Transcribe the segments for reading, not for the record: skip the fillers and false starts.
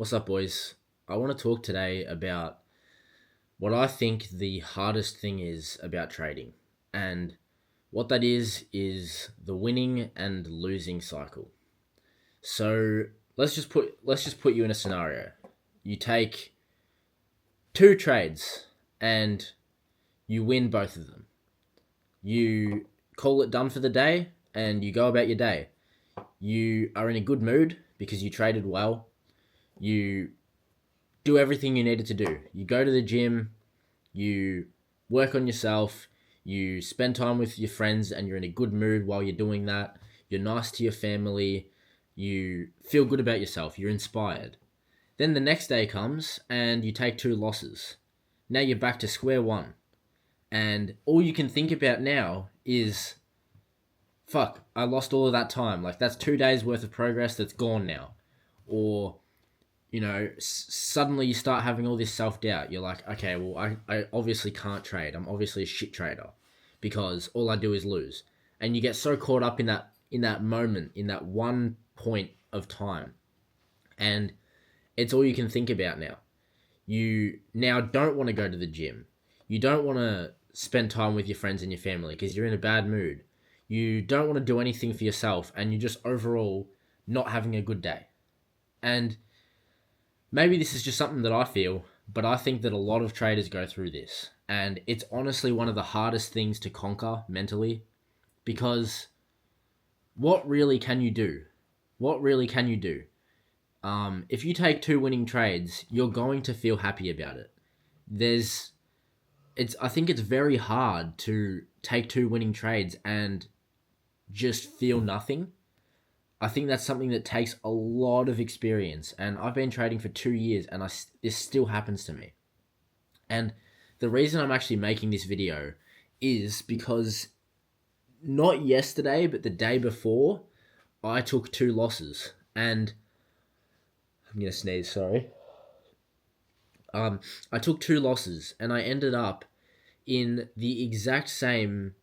What's up, boys? I want to talk today about what I think the hardest thing is about trading. And what that is the winning and losing cycle. So let's just put you in a scenario. You take two trades and you win both of them. You call it done for the day and you go about your day. You are in a good mood because you traded well. You do everything you needed to do. You go to the gym, you work on yourself, you spend time with your friends, and you're in a good mood while you're doing that. You're nice to your family, you feel good about yourself, you're inspired. Then the next day comes and you take two losses. Now you're back to square one. And all you can think about now is, fuck, I lost all of that time. Like, that's 2 days worth of progress that's gone now. Or suddenly you start having all this self doubt. You're like, okay, well, I obviously can't trade. I'm obviously a shit trader because all I do is lose. And you get so caught up in that moment, in that one point of time, and it's all you can think about now. You now don't want to go to the gym. You don't want to spend time with your friends and your family because you're in a bad mood. You don't want to do anything for yourself, and you're just overall not having a good day. And maybe this is just something that I feel, but I think that a lot of traders go through this. And it's honestly one of the hardest things to conquer mentally because what really can you do? What really can you do? If you take two winning trades, you're going to feel happy about it. I think it's very hard to take two winning trades and just feel nothing. I think that's something that takes a lot of experience, and I've been trading for 2 years, and this still happens to me. And the reason I'm actually making this video is because not yesterday, but the day before, I took two losses, and I'm gonna sneeze. Sorry. I took two losses, and I ended up in the exact same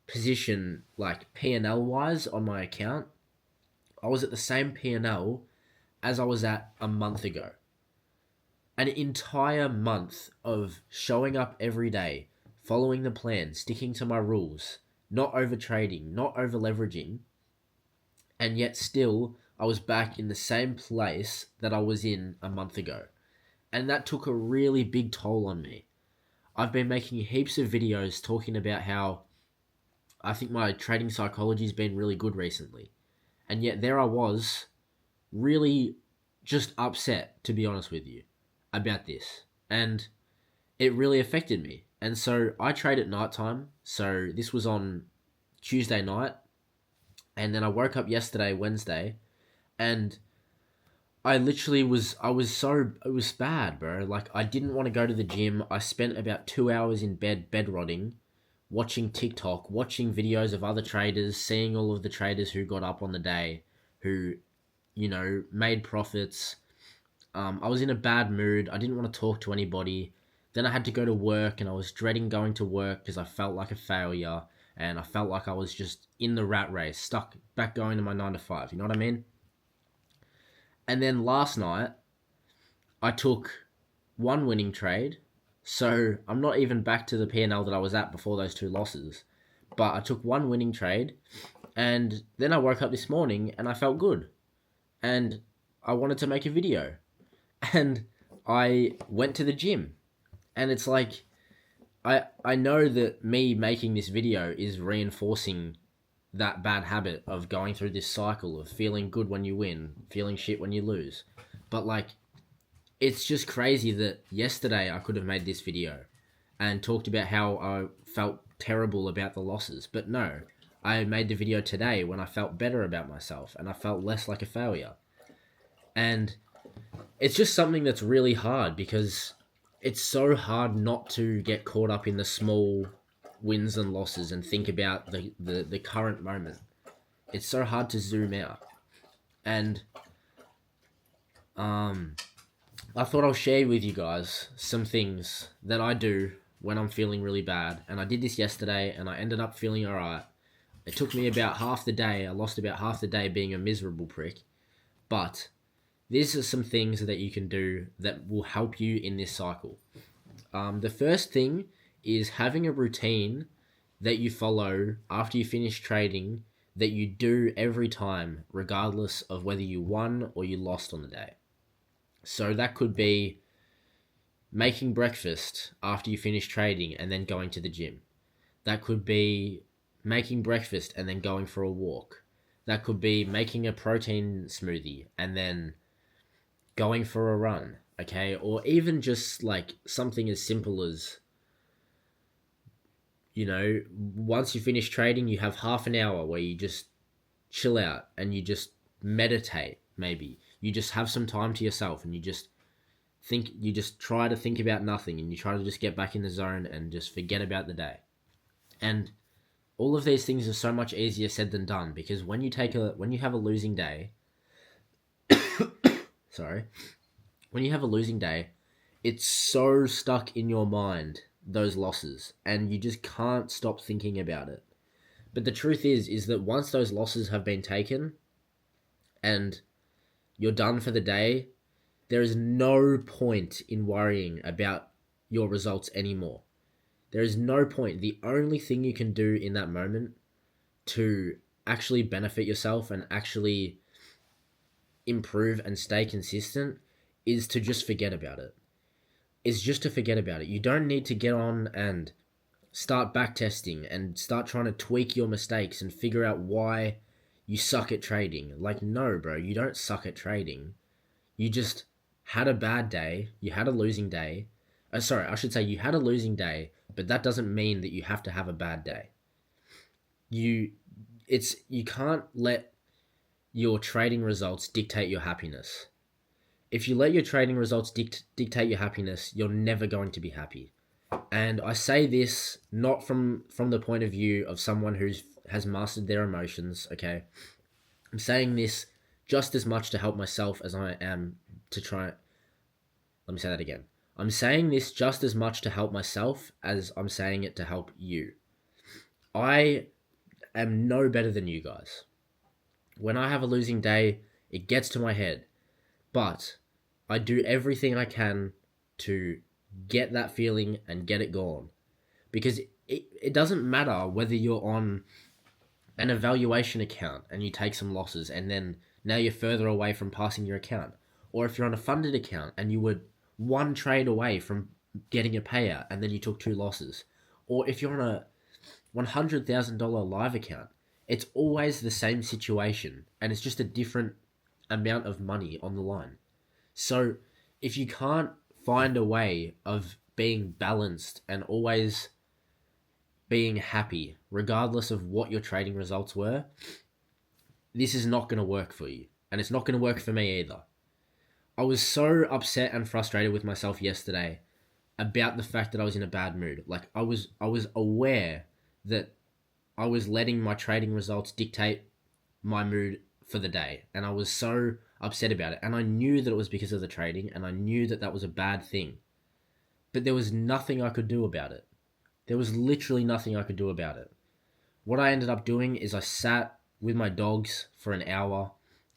position, like P&L wise, on my account. I was at the same P&L as I was at a month ago. An entire month of showing up every day, following the plan, sticking to my rules, not over trading, not over leveraging, and yet still I was back in the same place that I was in a month ago. And that took a really big toll on me. I've been making heaps of videos talking about how I think my trading psychology has been really good recently. And yet there I was, really just upset, to be honest with you, about this. And it really affected me. And so I trade at night time. So this was on Tuesday night. And then I woke up yesterday, Wednesday, and it was bad, bro. Like, I didn't want to go to the gym. I spent about 2 hours in bed rotting, watching TikTok, watching videos of other traders, seeing all of the traders who got up on the day, who, made profits. I was in a bad mood. I didn't want to talk to anybody. Then I had to go to work, and I was dreading going to work because I felt like a failure, and I felt like I was just in the rat race, stuck back going to my 9 to 5. You know what I mean? And then last night, I took one winning trade. So I'm not even back to the P&L that I was at before those two losses. But I took one winning trade, and then I woke up this morning and I felt good. And I wanted to make a video. And I went to the gym. And it's like, I know that me making this video is reinforcing that bad habit of going through this cycle of feeling good when you win, feeling shit when you lose. But like, it's just crazy that yesterday I could have made this video and talked about how I felt terrible about the losses. But no, I made the video today when I felt better about myself and I felt less like a failure. And it's just something that's really hard because it's so hard not to get caught up in the small wins and losses and think about the current moment. It's so hard to zoom out. And I thought I'll share with you guys some things that I do when I'm feeling really bad. And I did this yesterday and I ended up feeling alright. It took me about half the day. I lost about half the day being a miserable prick. But These are some things that you can do that will help you in this cycle. The first thing is having a routine that you follow after you finish trading that you do every time, regardless of whether you won or you lost on the day. So that could be making breakfast after you finish trading and then going to the gym. That could be making breakfast and then going for a walk. That could be making a protein smoothie and then going for a run, okay? Or even just like something as simple as, once you finish trading, you have half an hour where you just chill out and you just meditate, maybe. You just have some time to yourself and you just try to think about nothing and you try to just get back in the zone and just forget about the day. And all of these things are so much easier said than done, because when you have a losing day, sorry, when you have a losing day, it's so stuck in your mind, those losses, and you just can't stop thinking about it. But the truth is that once those losses have been taken and you're done for the day, there is no point in worrying about your results anymore. There is no point. The only thing you can do in that moment to actually benefit yourself and actually improve and stay consistent is to just forget about it. Is just to forget about it. You don't need to get on and start backtesting and start trying to tweak your mistakes and figure out why you suck at trading. Like, no, bro, you don't suck at trading. You just had a bad day. You had a losing day. Sorry, I should say you had a losing day, but that doesn't mean that you have to have a bad day. You can't let your trading results dictate your happiness. If you let your trading results dictate your happiness, you're never going to be happy. And I say this not from the point of view of someone who has mastered their emotions, okay? I'm saying this just as much to help myself as I am to try. Let me say that again. I'm saying this just as much to help myself as I'm saying it to help you. I am no better than you guys. When I have a losing day, it gets to my head. But I do everything I can to get that feeling and get it gone. Because it doesn't matter whether you're on an evaluation account and you take some losses and then now you're further away from passing your account. Or if you're on a funded account and you were one trade away from getting a payout and then you took 2 losses. Or if you're on a $100,000 live account, it's always the same situation and it's just a different amount of money on the line. So if you can't find a way of being balanced and always being happy, regardless of what your trading results were, this is not going to work for you. And it's not going to work for me either. I was so upset and frustrated with myself yesterday about the fact that I was in a bad mood. Like I was aware that I was letting my trading results dictate my mood for the day. And I was so upset about it. And I knew that it was because of the trading and I knew that that was a bad thing. But there was nothing I could do about it. There was literally nothing I could do about it. What I ended up doing is I sat with my dogs for an hour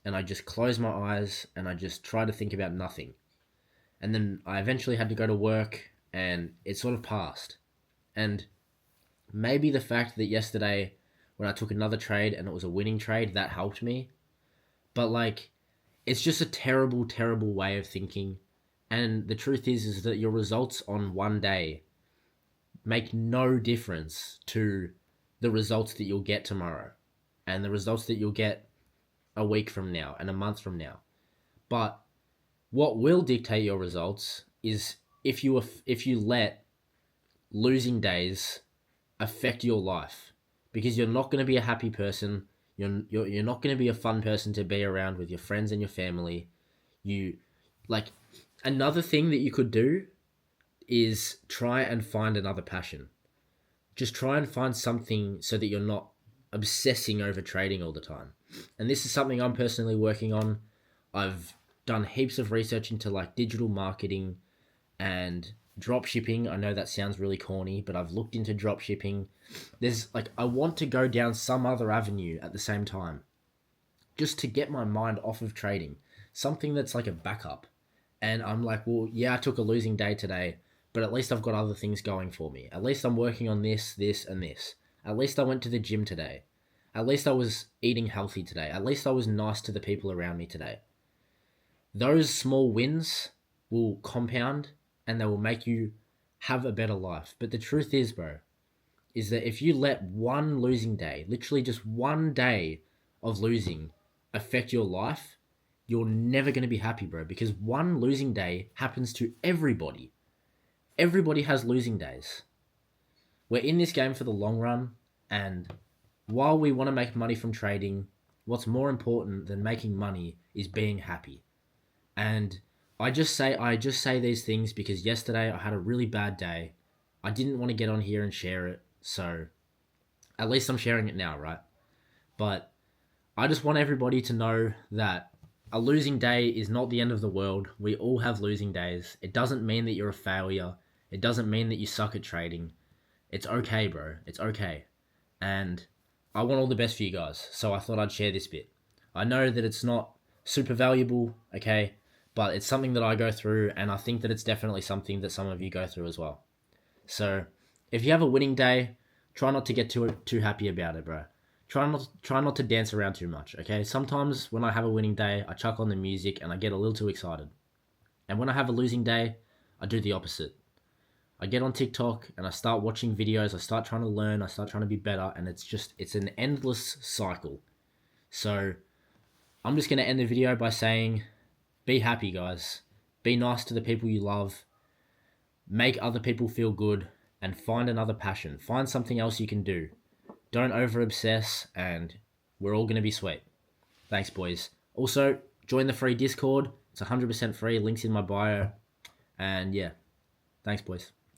and I just closed my eyes and I just tried to think about nothing. And then I eventually had to go to work and it sort of passed. And maybe the fact that yesterday when I took another trade and it was a winning trade, that helped me. But like, it's just a terrible, terrible way of thinking. And the truth is that your results on one day make no difference to the results that you'll get tomorrow and the results that you'll get a week from now and a month from now. But what will dictate your results is if you let losing days affect your life, because you're not going to be a happy person. You're not going to be a fun person to be around with your friends and your family. You like another thing that you could do is try and find another passion. Just try and find something so that you're not obsessing over trading all the time. And this is something I'm personally working on. I've done heaps of research into like digital marketing and drop shipping. I know that sounds really corny, but I've looked into drop shipping. There's like, I want to go down some other avenue at the same time just to get my mind off of trading, something that's like a backup. And I'm like, well, yeah, I took a losing day today, but at least I've got other things going for me. At least I'm working on this, this, and this. At least I went to the gym today. At least I was eating healthy today. At least I was nice to the people around me today. Those small wins will compound and they will make you have a better life. But the truth is, bro, is that if you let one losing day, literally just one day of losing, affect your life, you're never going to be happy, bro, because one losing day happens to everybody. Everybody has losing days. We're in this game for the long run, and while we want to make money from trading, what's more important than making money is being happy. And I just say these things because yesterday I had a really bad day. I didn't want to get on here and share it, so at least I'm sharing it now, right? But I just want everybody to know that a losing day is not the end of the world. We all have losing days. It doesn't mean that you're a failure. It doesn't mean that you suck at trading. It's okay, bro. It's okay. And I want all the best for you guys. So I thought I'd share this bit. I know that it's not super valuable, okay? But it's something that I go through, and I think that it's definitely something that some of you go through as well. So if you have a winning day, try not to get too happy about it, bro. Try not to dance around too much, okay? Sometimes when I have a winning day, I chuck on the music and I get a little too excited. And when I have a losing day, I do the opposite. I get on TikTok and I start watching videos, I start trying to learn, I start trying to be better, and it's an endless cycle. So I'm just going to end the video by saying, be happy, guys. Be nice to the people you love. Make other people feel good, and find another passion. Find something else you can do. Don't over obsess, and we're all going to be sweet. Thanks, boys. Also, join the free Discord. It's 100% free. Links in my bio. And yeah, thanks, boys.